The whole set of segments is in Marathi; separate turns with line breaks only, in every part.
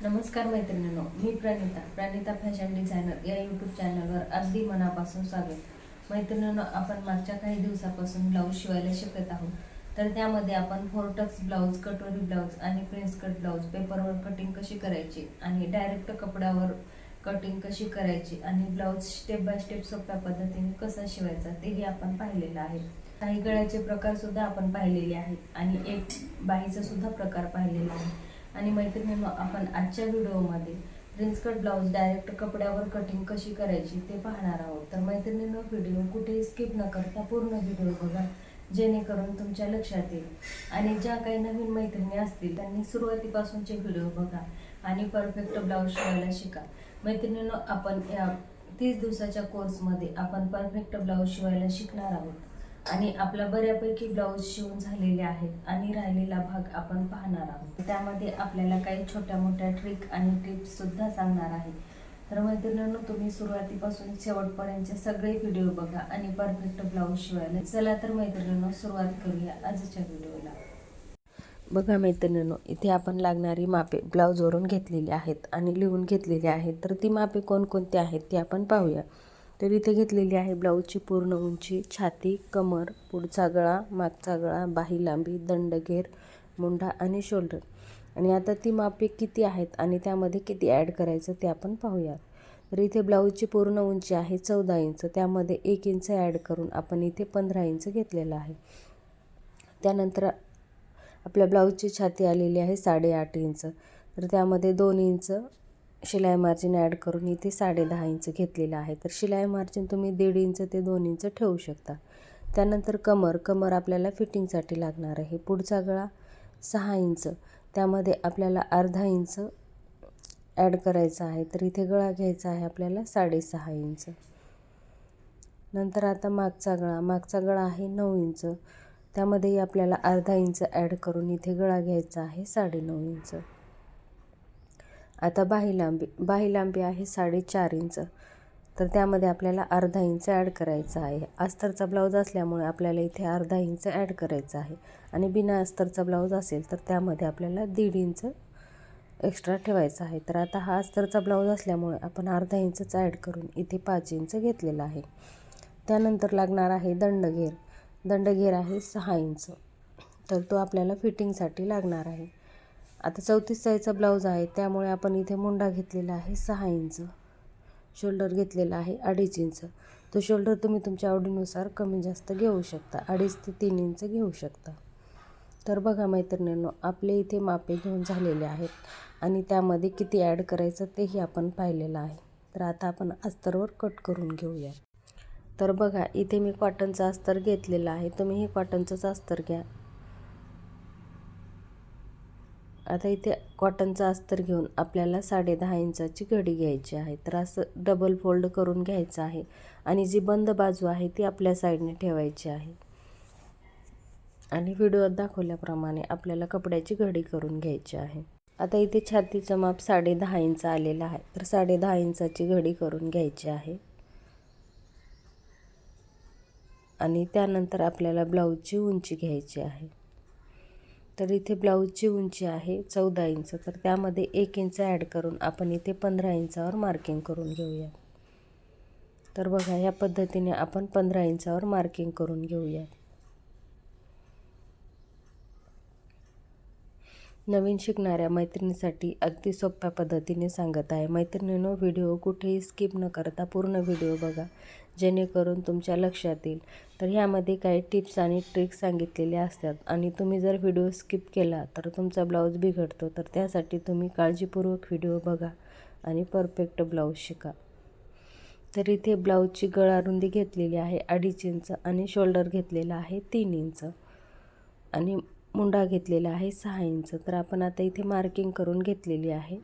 नमस्कार मैत्रिणींनो, मी प्रणिता फॅशन डिझायनर या यूट्यूब चॅनलवर अगदी मनापासून स्वागत. मैत्रिणींनो, आपण मागच्या काही दिवसापासून ब्लाऊज शिवायला शिकत आहोत. तर त्यामध्ये आपण फोरटक्स ब्लाऊज, कटोरी ब्लाऊज आणि प्रिन्स कट ब्लाऊज पेपरवर कटिंग कशी करायची आणि डायरेक्ट कपड्यावर कटिंग कशी करायची आणि ब्लाऊज स्टेप बाय स्टेप सोप्या पद्धतीने कसा शिवायचा तेही आपण पाहिलेलं आहे. काही गळ्याचे प्रकार सुद्धा आपण पाहिलेले आहेत आणि एक बाहीचा सुद्धा प्रकार पाहिलेला आहे. आणि मैत्रिणींनो, आपण आजच्या व्हिडिओमध्ये प्रिन्स कट ब्लाऊज डायरेक्ट कपड्यावर कटिंग कशी करायची ते पाहणार आहोत. तर मैत्रिणींनो, व्हिडिओ कुठेही स्किप न करता पूर्ण व्हिडिओ बघा, जेणेकरून तुमच्या लक्षात येईल. आणि ज्या काही नवीन मैत्रिणी असतील त्यांनी सुरुवातीपासूनचे व्हिडिओ बघा आणि परफेक्ट ब्लाऊज शिवायला शिका. मैत्रिणींनो, आपण या 30 दिवसाच्या कोर्समध्ये आपण परफेक्ट ब्लाऊज शिवायला शिकणार आहोत आणि आपला बऱ्यापैकी ब्लाऊज शिवून झालेले आहेत आणि राहिलेला भाग आपण पाहणार आहोत. त्यामध्ये आपल्याला काही छोट्या मोठ्या ट्रिक आणि टिप्स सुद्धा सांगणार आहे. तर मैत्रिणींनो, तुम्ही सुरुवातीपासून शेवटपर्यंतचे सगळे व्हिडिओ बघा आणि परफेक्ट ब्लाऊज शिवायला. चला तर मैत्रिणींनो, सुरुवात करूया आजच्या व्हिडिओला. बघा मैत्रिणींनो, इथे आपण लागणारी मापे ब्लाऊजवरून घेतलेली आहेत आणि लिहून घेतलेली आहेत. तर ती मापे कोणकोणती आहेत ते आपण पाहूया. तर इथे घेतलेली आहे ब्लाऊजची पूर्ण उंची, छाती, कमर, पुढचा गळा, मागचा गळा, बाही लांबी, दंडघेर, मुंढा आणि शोल्डर. आणि आता ती मापे किती आहेत आणि त्यामध्ये किती ॲड करायचं ते आपण पाहूया. तर इथे ब्लाऊजची पूर्ण उंची आहे 14 इंच. त्यामध्ये 1 इंच ॲड करून आपण इथे 15 इंच घेतलेलं आहे. त्यानंतर आपल्या ब्लाऊजची छाती आलेली आहे 8.5 इंच. तर त्यामध्ये 2 इंच शिलाई मार्जिन ॲड करून इथे 10.5 इंच घेतलेलं आहे. तर शिलाई मार्जिन तुम्ही 1.5 इंच ते 2 इंच ठेवू शकता. त्यानंतर कमर आपल्याला फिटिंगसाठी लागणार आहे. पुढचा गळा 6 इंच. त्यामध्ये आपल्याला अर्धा इंच ॲड करायचा आहे. तर इथे गळा घ्यायचा आहे आपल्याला 6.5 इंच. नंतर आता मागचा गळा आहे 9 इंच. त्यामध्येही आपल्याला अर्धा इंच ॲड करून इथे गळा घ्यायचा आहे 9.5 इंच. आता बाही लांबी आहे 4.5 इंच. तर त्यामध्ये आपल्याला अर्धा इंच ॲड करायचा आहे. अस्तरचा ब्लाऊज असल्यामुळे आपल्याला इथे अर्धा इंच ॲड करायचा आहे आणि बिना अस्तरचा ब्लाऊज असेल तर त्यामध्ये आपल्याला 1.5 इंच एक्स्ट्रा ठेवायचा आहे. तर आता हा अस्तरचा ब्लाऊज असल्यामुळे आपण अर्धा इंचच ॲड करून इथे 5 इंच घेतलेला आहे. त्यानंतर लागणार आहे दंडघेर आहे 6 इंच. तर तो आपल्याला फिटिंगसाठी लागणार आहे. आता 34 साईजचा ब्लाऊज आहे, त्यामुळे आपण इथे मुंडा घेतलेला आहे 6 इंच. शोल्डर घेतलेला आहे 2.5 इंच. तो शोल्डर तुम्ही तुमच्या आवडीनुसार कमी जास्त घेऊ शकता, 2.5 ते 3 इंच घेऊ शकता. तर बघा मैत्रिणींनो, आपले इथे मापे घेऊन झालेले आहेत आणि त्यामध्ये किती ॲड करायचं तेही आपण पाहिलेलं आहे. तर आता आपण अस्तरवर कट करून घेऊया. तर बघा, इथे मी कॉटनचा अस्तर घेतलेला आहे. तुम्हीही कॉटनचंच अस्तर घ्या. आता इथे कॉटनचा अस्तर घेऊन आपल्याला 10.5 इंचाची घडी घ्यायची आहे. तर असं डबल फोल्ड करून घ्यायचं आहे आणि जी बंद बाजू आहे ती आपल्या साईडने ठेवायची आहे. आणि व्हिडिओत दाखवल्याप्रमाणे आपल्याला कपड्याची घडी करून घ्यायची आहे. आता इथे छातीचं माप 10.5 इंच आलेलं आहे. तर 10.5 इंचाची घडी करून घ्यायची आहे. आणि त्यानंतर आपल्याला ब्लाऊजची उंची घ्यायची आहे. तर इथे ब्लाऊजची उंची आहे 14 इंच. तर त्यामध्ये 1 इंच ॲड करून आपण इथे 15 इंचावर मार्किंग करून घेऊया. तर बघा, या पद्धतीने आपण 15 इंचावर मार्किंग करून घेऊया. नवीन शिकणाऱ्या मैत्रिणीसाठी अगदी सोप्या पद्धतीने सांगत आहे. मैत्रिणींनो, व्हिडिओ कुठेही स्किप न करता पूर्ण व्हिडिओ बघा, जेणेकरून तुमच्या लक्षात येईल. तर ह्यामध्ये काही टिप्स आणि ट्रिक्स सांगितलेले असतात आणि तुम्ही जर व्हिडिओ स्किप केला तर तुमचा ब्लाऊज बिघडतो. तर त्यासाठी तुम्ही काळजीपूर्वक व्हिडिओ बघा आणि परफेक्ट ब्लाऊज शिका. तर इथे ब्लाऊजची गळा रुंदी घेतलेली आहे 2.5 इंच आणि शोल्डर घेतलेला आहे 3 इंच आणि मुंडा घेतलेला आहे 6 इंच. तर आपण आता इथे मार्किंग करून घेतलेली आहे.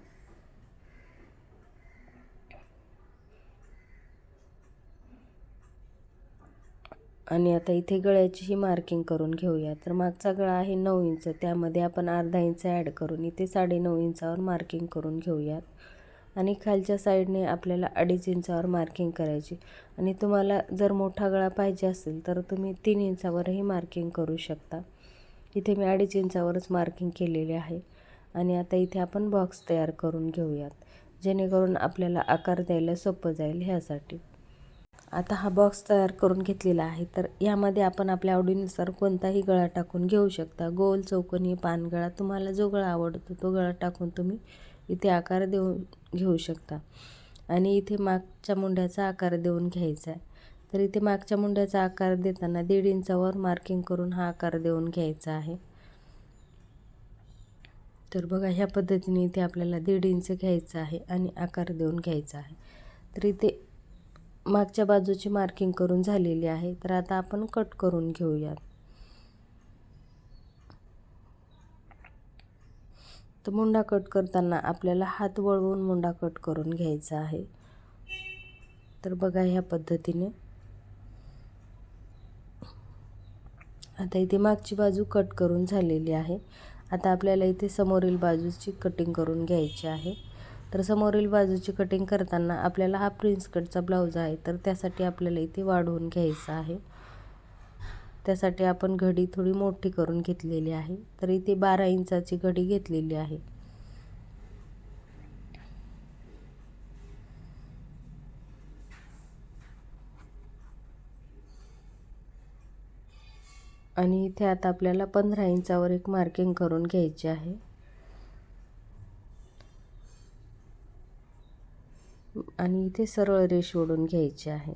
आणि आता इथे गळ्याची ही मार्किंग करून घेऊया. तर मागचा गळा आहे 9 इंच. त्यामध्ये आपण अर्धा इंच ॲड करून इथे 9.5 इंचावर मार्किंग करून घेऊयात. आणि खालच्या साईडने आपल्याला 2.5 इंचावर मार्किंग करायची. आणि तुम्हाला जर मोठा गळा पाहिजे असेल तर तुम्ही 3 इंचावरही मार्किंग करू शकता. इथे मी 2.5 इंचावरच मार्किंग केलेले आहे आणि आता इथे आपण बॉक्स तयार करून घेऊयात, जेणेकरून आपल्याला आकार द्यायला सोपं जाईल ह्यासाठी. आता हा बॉक्स तयार करून घेतलेला आहे. तर यामध्ये आपण आपल्या आवडीनुसार कोणताही गळा टाकून घेऊ शकता. गोल, चौकोनी, पानगळा, तुम्हाला जो गळा आवडतो तो गळा टाकून तुम्ही इथे आकार देऊन घेऊ शकता. आणि इथे मागच्या मुंड्याचा आकार देऊन घ्यायचा आहे. तर इथे मागच्या मुंड्याचा आकार देताना 1.5 इंचावर मार्किंग करून हा आकार देऊन घ्यायचा आहे. तर बघा, ह्या पद्धतीने इथे आपल्याला 1.5 इंच घ्यायचं आहे आणि आकार देऊन घ्यायचा आहे. तर इथे मागच्या बाजूची मार्किंग करून झालेली आहे. तर आता आपण कट करून घेऊयात. तर मुंडा कट करताना आपल्याला हात वळवून मुंडा कट करून घ्यायचा आहे. तर बघा, ह्या पद्धतीने आता इथे मागची बाजू कट करून झालेली आहे. आता आपल्याला इथे समोरील बाजूची कटिंग करून घ्यायची आहे. तर समोरील बाजूची कटिंग करताना आपल्याला हा प्रिन्स कटचा ब्लाऊज आहे, तर त्यासाठी आपल्याला इथे वाढवून घ्यायचा आहे. त्यासाठी आपण घडी थोडी मोठी करून घेतलेली आहे. तर इथे 12 इंचाची घडी घेतलेली आहे. आणि इथे आता आपल्याला 15 इंचावर एक मार्किंग करून घ्यायची आहे. आणि इथे सरळ रेष ओढून घ्यायची आहे.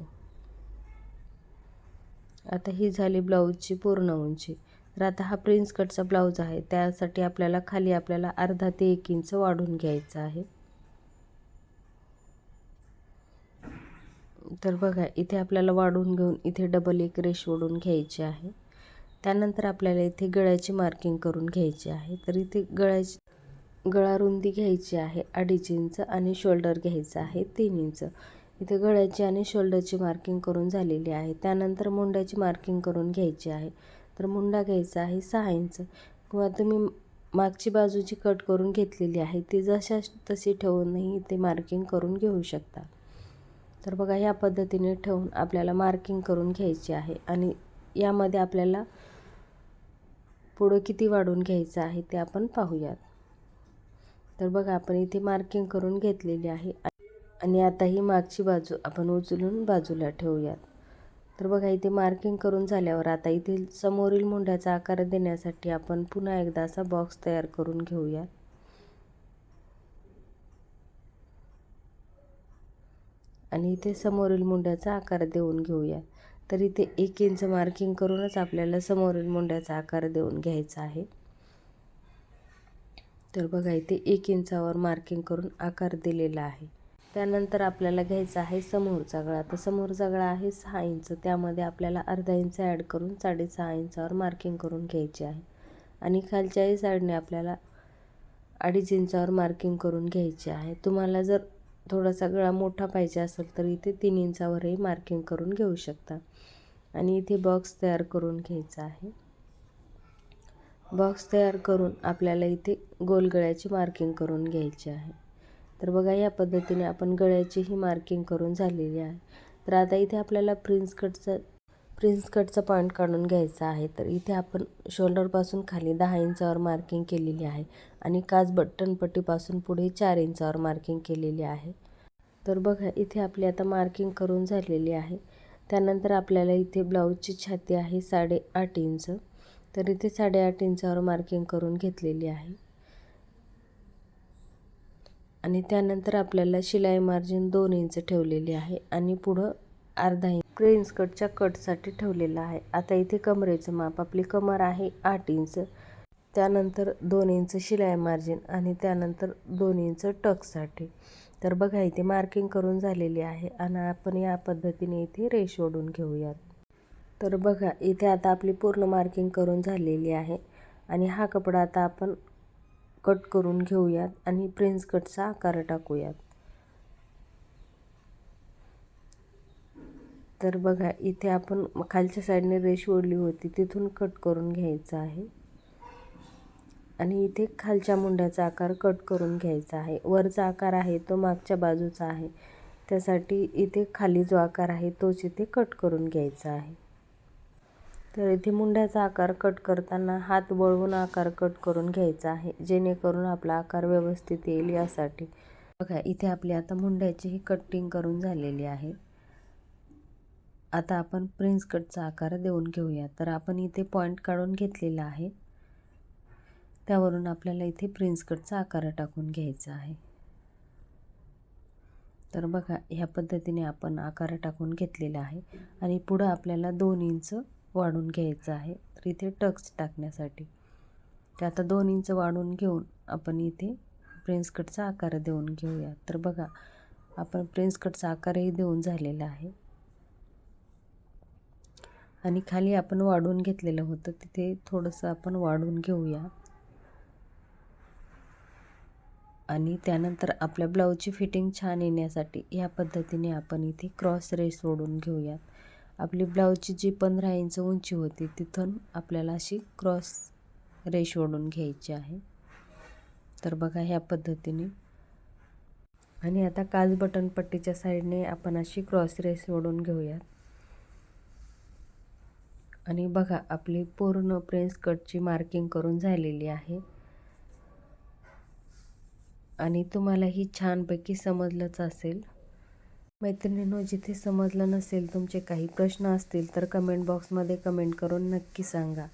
आता ही झाली ब्लाऊजची पूर्ण उंची. तर आता हा प्रिन्स कटचा ब्लाऊज आहे, त्यासाठी आपल्याला खाली अर्धा ते 1 इंच वाढून घ्यायचं आहे. तर बघा, इथे आपल्याला वाढून घेऊन इथे डबल एक रेष ओढून घ्यायची आहे. त्यानंतर आपल्याला इथे गळ्याची मार्किंग करून घ्यायची आहे. तर इथे गळा रुंदी घ्यायची आहे 2.5 इंच आणि शोल्डर घ्यायचं आहे 3 इंच. इथे गळ्याची आणि शोल्डरची मार्किंग करून झालेली आहे. त्यानंतर मुंड्याची मार्किंग करून घ्यायची आहे. तर मुंडा घ्यायचा आहे 6 इंच, किंवा तुम्ही मागची बाजूची कट करून घेतलेली आहे ती जशा तशी ठेवूनही इथे मार्किंग करून घेऊ शकता. तर बघा, ह्या पद्धतीने ठेवून आपल्याला मार्किंग करून घ्यायची आहे. आणि यामध्ये आपल्याला पुढं किती वाढवून घ्यायचं आहे ते आपण पाहूयात. तर बघा, आपण इथे मार्किंग करून घेतलेली आहे. आणि आता ही मागची बाजू आपण उचलून बाजूला ठेवूयात. तर बघा, इथे मार्किंग करून झाल्यावर आता इथे समोरील मुंड्याचा आकार देण्यासाठी आपण पुन्हा एकदा असा बॉक्स तयार करून घेऊया. आणि इथे समोरील मुंड्याचा आकार देऊन घेऊया. तर इथे 1 इंच मार्किंग करूनच आपल्याला समोरील मुंड्याचा आकार देऊन घ्यायचा आहे. तर बघा, इथे 1 इंचावर मार्किंग करून आकार दिलेला आहे. त्यानंतर आपल्याला घ्यायचा आहे समोरचा गळा. तर समोरचा गळा आहे 6 इंच, त्यामध्ये आपल्याला अर्धा इंच ॲड करून 6.5 इंचावर मार्किंग करून घ्यायची आहे. आणि खालच्याही साईडने आपल्याला 2.5 इंचावर मार्किंग करून घ्यायची आहे. तुम्हाला जर थोडासा गळा मोठा पाहिजे असेल तर इथे 3 इंचावरही मार्किंग करून घेऊ शकता. आणि इथे बॉक्स तयार करून घ्यायचा आहे. बॉक्स तयार करून आपल्याला इथे गोल गळ्याची मार्किंग करून घ्यायची आहे. तर बघा, या पद्धतीने आपण गळ्याचीही मार्किंग करून झालेली आहे. तर आता इथे आपल्याला प्रिन्स कटचा पॉईंट काढून घ्यायचा आहे. तर इथे आपण शोल्डरपासून खाली 10 इंचावर मार्किंग केलेली आहे आणि काच बटनपट्टीपासून पुढे 4 इंचावर मार्किंग केलेली आहे. तर बघा, इथे आपली आता मार्किंग करून झालेली आहे. त्यानंतर आपल्याला इथे ब्लाऊजची छाती आहे 8.5 इंच. तर इथे 8.5 इंचावर मार्किंग करून घेतलेली आहे. आणि त्यानंतर आपल्याला शिलाई मार्जिन 2 इंच ठेवलेली आहे आणि पुढं अर्धा इंच प्रिन्स कटच्या कटसाठी ठेवलेला आहे. आता इथे कमरेचं माप, आपली कमर आहे 8 इंच, त्यानंतर 2 इंच शिलाई मार्जिन आणि त्यानंतर 2 इंच टक्ससाठी. तर बघा, इथे मार्किंग करून झालेली आहे आणि आपण या पद्धतीने इथे रेष ओढून घेऊयात. तर बघा, इथे आता आपली पूर्ण मार्किंग करून झालेली आहे. आणि हा कपडा आता आपण कट करून घेऊयात आणि प्रिन्स कटचा आकार टाकूयात. तर बघा, इथे आपण खालच्या साईडने रेष ओढली होती तिथून कट करून घ्यायचा आहे. आणि इथे खालच्या मुंड्याचा आकार कट करून घ्यायचा आहे. वरचा आकार आहे तो मागच्या बाजूचा आहे, त्यासाठी इथे खाली जो आकार आहे तोच इथे कट करून घ्यायचा आहे. तर इथे मुंड्याचा आकार कट करताना हात वळवून आकार कट करून घ्यायचा आहे, जेणेकरून आपला आकार व्यवस्थित येईल यासाठी. बघा इथे आपली आता मुंड्याची ही कटिंग करून झालेली आहे. आता आपण प्रिन्स कटचा आकार देऊन घेऊया. तर आपण इथे पॉईंट काढून घेतलेला आहे, त्यावरून आपल्याला इथे प्रिन्स कटचा आकार टाकून घ्यायचा आहे. तर बघा ह्या पद्धतीने आपण आकार टाकून घेतलेला आहे आणि पुढं आपल्याला 2 इंच वाढून घ्यायचं आहे. तर इथे टक्स टाकण्यासाठी ते आता 2 इंच वाढून घेऊन आपण इथे प्रिन्स कटचा आकार देऊन घेऊया. तर बघा आपण प्रिन्स कटचा आकारही देऊन झालेला आहे आणि खाली आपण वाढून घेतलेलं होतं, तिथे थोडंसं आपण वाढून घेऊया. आणि त्यानंतर आपल्या ब्लाऊजची फिटिंग छान येण्यासाठी या पद्धतीने आपण इथे क्रॉस रेष सोडून घेऊयात. आपली ब्लाऊजची जी 15 इंच उंची होती तिथून आपल्याला अशी क्रॉस रेष ओढून घ्यायची आहे. तर बघा ह्या पद्धतीने. आणि आता काज बटन पट्टीच्या साईडने आपण अशी क्रॉस रेष ओढून घेऊयात. आणि बघा आपली पूर्ण प्रिन्स कटची मार्किंग करून झालेली आहे आणि तुम्हाला ही छानपैकी समजलंच असेल. मैत्रिणींनो, जिथे समजलं नसेल, तुमचे काही प्रश्न असतील तर कमेंट बॉक्समध्ये कमेंट करून नक्की सांगा.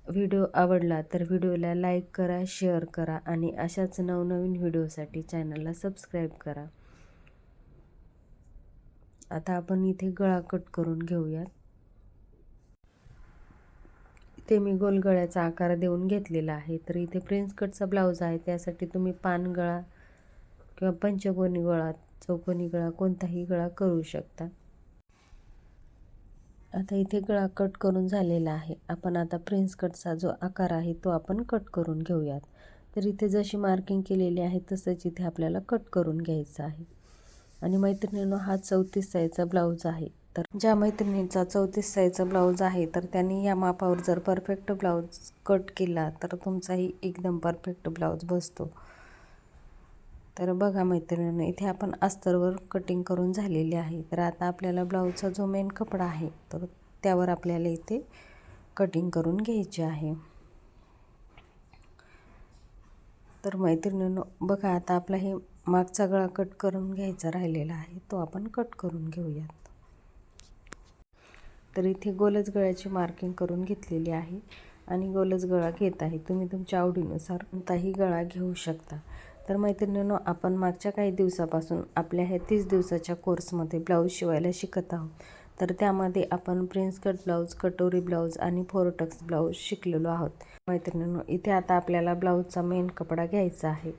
व्हिडिओ आवडला तर व्हिडिओला लाईक करा, शेअर करा आणि अशाच नवनवीन व्हिडिओसाठी चॅनलला सबस्क्राईब करा. आता आपण इथे गळा कट करून घेऊयात. इथे मी गोल गळ्याचा आकार देऊन घेतलेला आहे. तर इथे प्रिन्स कटचा ब्लाऊज आहे, त्यासाठी तुम्ही पान गळा किंवा पंचकोनी गळा, चौकोनी गळा कोणताही गळा करू शकता. आता इथे गळा कट करून झालेला आहे. आपण आता प्रिन्स कटचा जो आकार आहे तो आपण कट करून घेऊयात. तर इथे जशी मार्किंग केलेली आहे तसंच इथे आपल्याला कट करून घ्यायचं आहे. आणि मैत्रिणींनो, हा 34 साईजचा ब्लाऊज आहे. तर ज्या मैत्रिणींचा 34 साईजचा ब्लाऊज आहे तर त्यांनी या मापावर जर परफेक्ट ब्लाऊज कट केला तर तुमचाही एकदम परफेक्ट ब्लाऊज बसतो. तर बघा मैत्रिणींनो, इथे आपण अस्तरवर कटिंग करून झालेली आहे. तर आता आपल्याला ब्लाऊजचा जो मेन कपडा आहे तर त्यावर आपल्याला इथे कटिंग करून घ्यायची आहे. तर मैत्रिणींनो बघा, आता आपला हे मागचा गळा कट करून घ्यायचा राहिलेला आहे, तो आपण कट करून घेऊयात. तर इथे गोलच गळ्याची मार्किंग करून घेतलेली आहे आणि गोलच गळा घेत आहे. तुम्ही तुमच्या आवडीनुसार कोणताही गळा घेऊ शकता. तर मैत्रिणींनो, आपण मागच्या काही दिवसापासून आपल्या ह्या 30 दिवसाच्या कोर्समध्ये ब्लाऊज शिवायला शिकत आहोत. तर त्यामध्ये आपण प्रिन्स कट ब्लाऊज, कटोरी ब्लाऊज आणि 4 टक्स ब्लाऊज शिकलेलो आहोत. मैत्रिणींनो, इथे आता आपल्याला ब्लाऊजचा मेन कपडा घ्यायचा आहे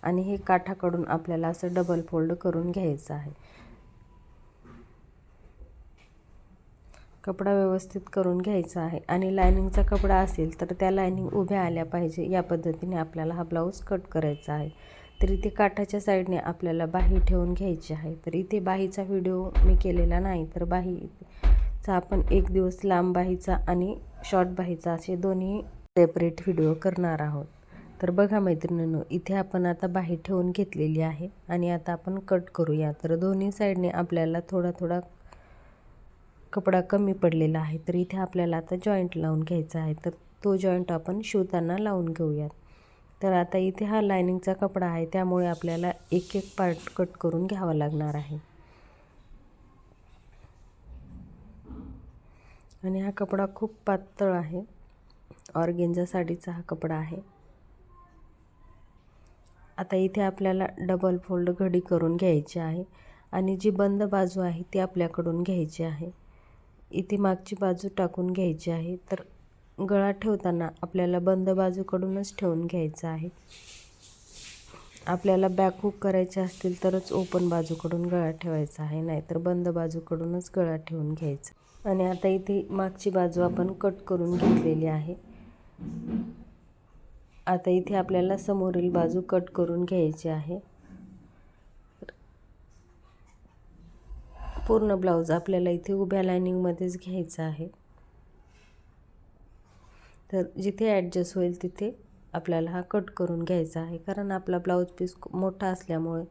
आणि हे काठाकडून आपल्याला असं डबल फोल्ड करून घ्यायचं आहे. कपडा व्यवस्थित करून घ्यायचा आहे आणि लायनिंगचा कपडा असेल तर त्या लायनिंग उभ्या आल्या पाहिजे, या पद्धतीने आपल्याला हा ब्लाऊज कट करायचा आहे. तर इथे काठाच्या साईडने आपल्याला बाही ठेवून घ्यायची आहे. तर इथे बाहीचा व्हिडिओ मी केलेला नाही, तर बाहीचा आपण एक दिवस लांब बाहीचा आणि शॉर्ट बाहीचा असे दोन्ही सेपरेट व्हिडिओ करणार आहोत. तर बघा मैत्रिणींनो, इथे आपण आता बाही ठेवून घेतलेली आहे आणि आता आपण कट करूया. तर दोन्ही साईडने आपल्याला थोडा थोडा कपडा कमी पडलेला आहे. तर इथे आपल्याला आता जॉईंट लावून घ्यायचा आहे. तर तो जॉईंट आपण शिवताना लावून घेऊयात. तर आता इथे हा लायनिंगचा कपडा आहे, त्यामुळे आपल्याला एक एक पार्ट कट करून घ्यावा लागणार आहे. आणि हा कपडा खूप पातळ आहे, ऑर्गेन्झा साडीचा हा कपडा आहे. आता इथे आपल्याला डबल फोल्ड घडी करून घ्यायची आहे आणि जी बंद बाजू आहे ती आपल्याकडून घ्यायची आहे. इथे मागची बाजू टाकून घ्यायची आहे. तर गळा ठेवताना आपल्याला बंद बाजूकडूनच ठेवून घ्यायचा आहे. आपल्याला बॅक हुक करायचे असतील तरच ओपन बाजूकडून गळा ठेवायचा आहे, नाहीतर बंद बाजूकडूनच गळा ठेवून घ्यायचा. आणि आता इथे मागची बाजू आपण कट करून घेतलेली आहे. आता इथे आपल्याला समोरील बाजू कट करून घ्यायची आहे. पूर्ण ब्लाऊज आपल्याला इथे उभ्या लायनिंगमध्येच घ्यायचं आहे. तर जिथे ॲडजस्ट होईल तिथे आपल्याला हा कट करून घ्यायचा आहे, कारण आपला ब्लाऊज पीस खूप मोठा असल्यामुळे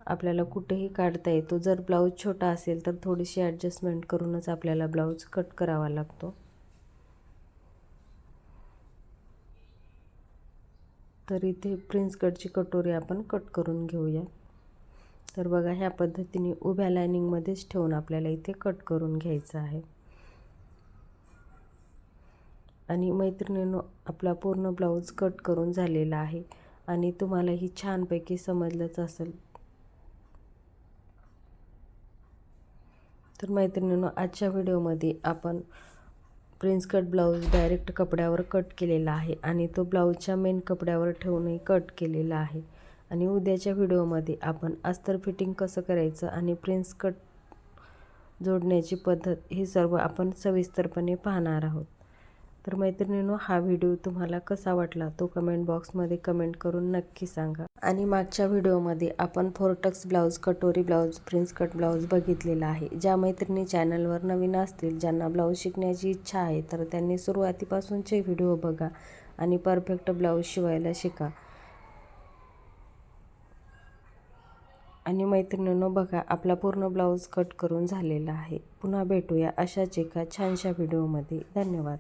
आपल्याला कुठेही काढता येतो. जर ब्लाऊज छोटा असेल तर थोडीशी ॲडजस्टमेंट करूनच आपल्याला ब्लाऊज कट करावा लागतो. तर इथे प्रिन्स कटची कटोरी आपण कट करून घेऊया. तर बघा, ह्या पद्धतीने उभ्या लायनिंगमध्येच ठेवून आपल्याला इथे कट करून घ्यायचं आहे. आणि मैत्रिणींनो, आपला पूर्ण ब्लाऊज कट करून झालेला आहे आणि तुम्हाला ही छानपैकी समजलंच असेल. तर मैत्रिणींनो, आजच्या व्हिडिओमध्ये आपण प्रिन्स कट ब्लाऊज डायरेक्ट कपड्यावर कट केलेला आहे आणि तो ब्लाऊजच्या मेन कपड्यावर ठेवूनही कट केलेला आहे. आणि उद्याच्या व्हिडिओमध्ये आपण अस्तर फिटिंग कसं करायचं आणि प्रिन्स कट जोडण्याची पद्धत हे सर्व आपण सविस्तरपणे पाहणार आहोत. तर मैत्रिणींनो, हा व्हिडिओ तुम्हाला कसा वाटला तो कमेंट बॉक्समध्ये कमेंट करून नक्की सांगा. आणि मागच्या व्हिडिओमध्ये आपण 4 टक्स ब्लाऊज, कटोरी ब्लाऊज, प्रिन्स कट ब्लाऊज बघितलेला आहे. ज्या मैत्रिणी चॅनलवर नवीन असतील, ज्यांना ब्लाऊज शिकण्याची इच्छा आहे, तर त्यांनी सुरुवातीपासूनचे व्हिडिओ बघा आणि परफेक्ट ब्लाऊज शिवायला शिका. आणि मैत्रिणींनो, बघा, आपला पूर्ण ब्लाऊज कट करून झालेला आहे. पुन्हा भेटूया अशाच एका छानशा व्हिडिओमध्ये. धन्यवाद.